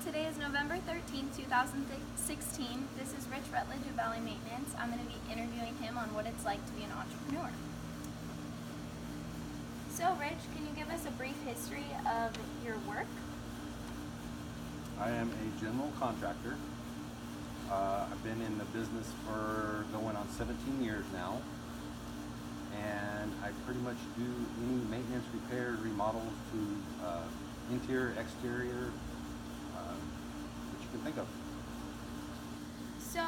Today is November 13th, 2016. This is Rutledge of Valley Maintenance. I'm going to be interviewing him on what it's like to be an entrepreneur. So, Rich, can you give us a brief history of your work? I am a general contractor. I've been in the business for going on 17 years now, and I pretty much do any maintenance, repair, remodels to interior, exterior, that you can think of. So,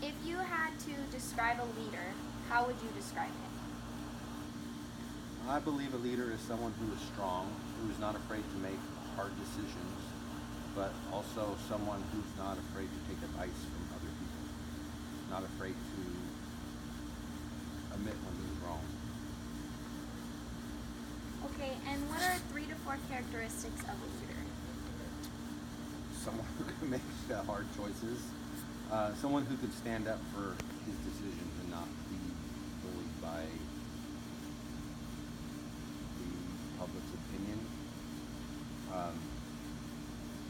if you had to describe a leader, how would you describe him? I believe a leader is someone who is strong, who is not afraid to make hard decisions, but also someone who's not afraid to take advice from other people, not afraid to admit when he's wrong. Okay, and what are 3 to 4 characteristics of a leader? Someone who can make hard choices, someone who could stand up for his decisions and not be bullied by the public's opinion.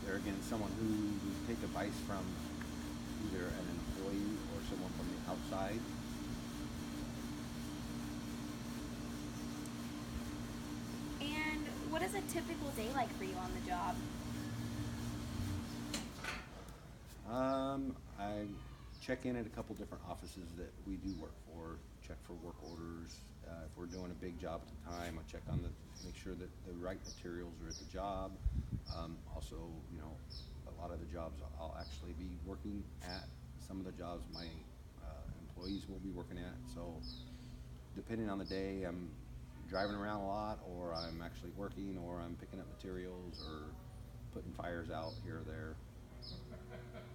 There again, someone who would take advice from either an employee or someone from the outside. And what is a typical day like for you on the job? I check in at a couple different offices that we do work for, check for work orders. If we're doing a big job at the time, I check on make sure that the right materials are at the job. Also, a lot of the jobs I'll actually be working at. Some of the jobs my employees will be working at. So depending on the day, I'm driving around a lot, or I'm actually working, or I'm picking up materials, or putting fires out here or there.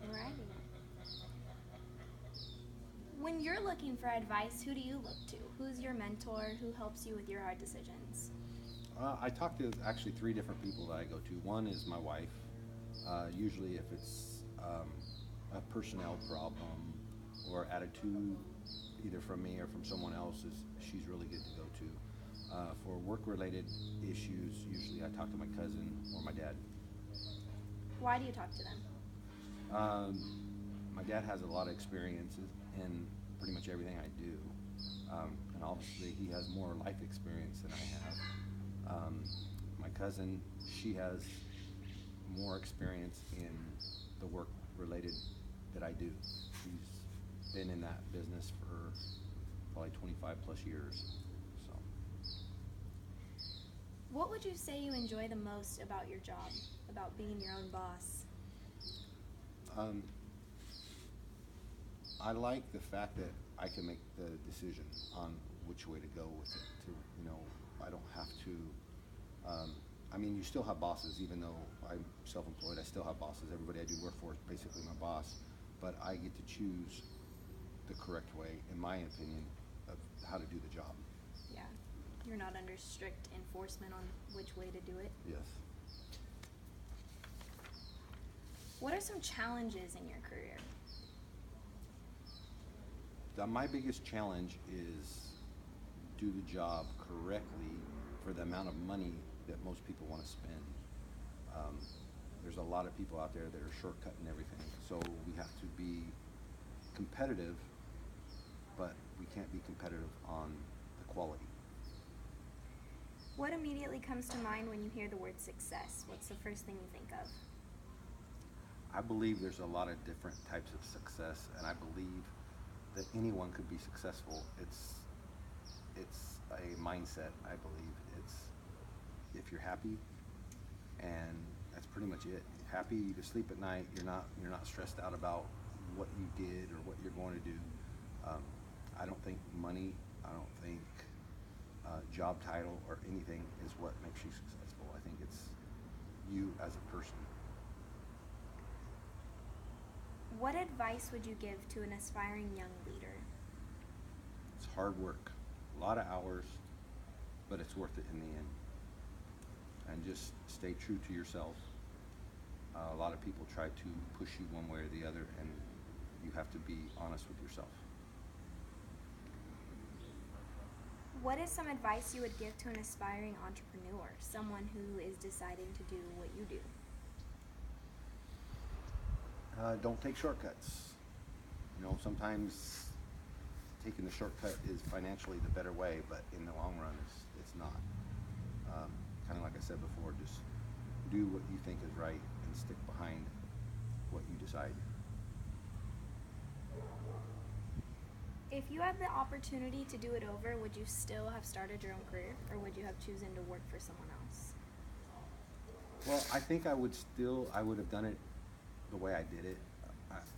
Alrighty. When you're looking for advice, who do you look to? Who's your mentor? Who helps you with your hard decisions? I talk to actually 3 different people that I go to. One is my wife. Usually if it's a personnel problem or attitude, either from me or from someone else, she's really good to go to. For work-related issues, usually I talk to my cousin or my dad. Why do you talk to them? My dad has a lot of experiences in pretty much everything I do, and obviously he has more life experience than I have. My cousin, she has more experience in the work related that I do. She's been in that business for probably 25 plus years. So, what would you say you enjoy the most about your job, about being your own boss? I like the fact that I can make the decision on which way to go with it. I don't have to. You still have bosses, even though I'm self-employed. I still have bosses. Everybody I do work for is basically my boss, but I get to choose the correct way, in my opinion, of how to do the job. Yeah, you're not under strict enforcement on which way to do it. Yes. What are some challenges in your career? My biggest challenge is do the job correctly for the amount of money that most people want to spend. There's a lot of people out there that are shortcutting everything, so we have to be competitive, but we can't be competitive on the quality. What immediately comes to mind when you hear the word success? What's the first thing you think of? I believe there's a lot of different types of success, and I believe that anyone could be successful. It's a mindset, I believe. It's if you're happy, and that's pretty much it. Happy, you can sleep at night. You're not stressed out about what you did or what you're going to do. I don't think money, I don't think job title or anything is what makes you successful. I think it's you as a person. What advice would you give to an aspiring young leader? It's hard work, a lot of hours, but it's worth it in the end. And just stay true to yourself. A lot of people try to push you one way or the other, and you have to be honest with yourself. What is some advice you would give to an aspiring entrepreneur, someone who is deciding to do what you do? Don't take shortcuts. You know, sometimes taking the shortcut is financially the better way, but in the long run, it's not. Kind of like I said before, just do what you think is right and stick behind what you decide. If you had the opportunity to do it over, would you still have started your own career, or would you have chosen to work for someone else? Well, I think I would have done it the way I did it.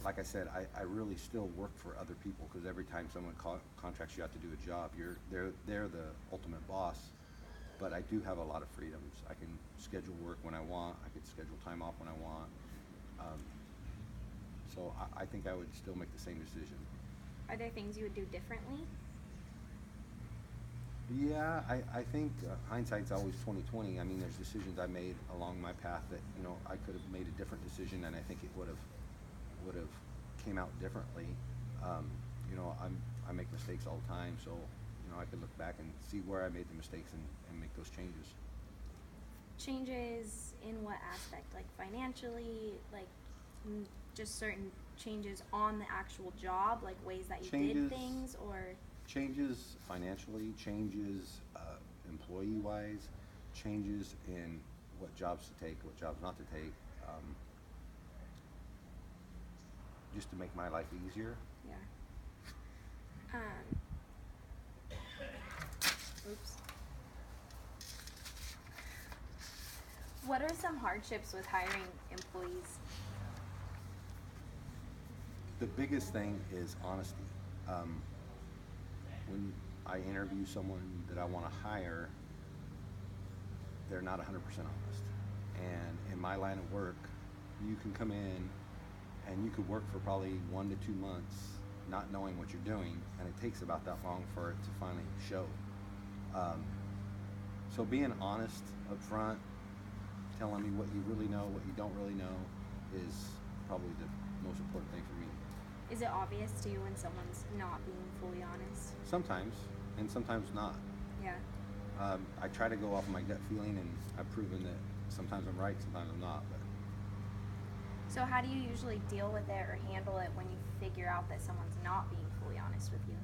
Like I said, I really still work for other people because every time someone contracts you out to do a job, they're the ultimate boss. But I do have a lot of freedoms. I can schedule work when I want. I could schedule time off when I want. So I think I would still make the same decision. Are there things you would do differently? Yeah, I think hindsight's always 20/20. I mean, there's decisions I made along my path that I could have made a different decision, and I think it would have came out differently. I make mistakes all the time, so I could look back and see where I made the mistakes and make those changes. Changes in what aspect? Like financially, like just certain changes on the actual job, like ways that you did things, or changes financially, changes employee-wise, changes in what jobs to take, what jobs not to take, just to make my life easier. Yeah. Oops. What are some hardships with hiring employees? The biggest thing is honesty. When I interview someone that I want to hire, they're not 100% honest. And in my line of work, you can come in and you could work for probably 1 to 2 months not knowing what you're doing, and it takes about that long for it to finally show. So being honest up front, telling me what you really know, what you don't really know, is probably the most important thing for me. Is it obvious to you when someone's not being fully honest? Sometimes, and sometimes not. Yeah. I try to go off my gut feeling, and I've proven that sometimes I'm right, sometimes I'm not. But So how do you usually deal with it or handle it when you figure out that someone's not being fully honest with you?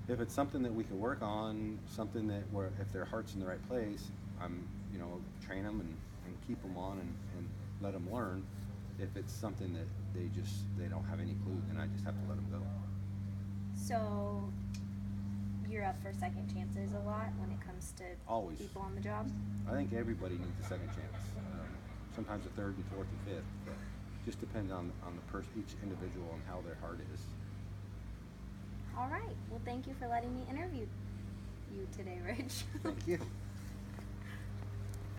if it's something that we can work on, something that where if their heart's in the right place, I'm train them and keep them on and let them learn. If it's something that they don't have any clue, then I just have to let them go. So you're up for second chances a lot when it comes to Always. people on the job? I think everybody needs a second chance. Sometimes a third and fourth and fifth, but just depends on each individual and how their heart is. All right. Well, thank you for letting me interview you today, Rich. Thank you.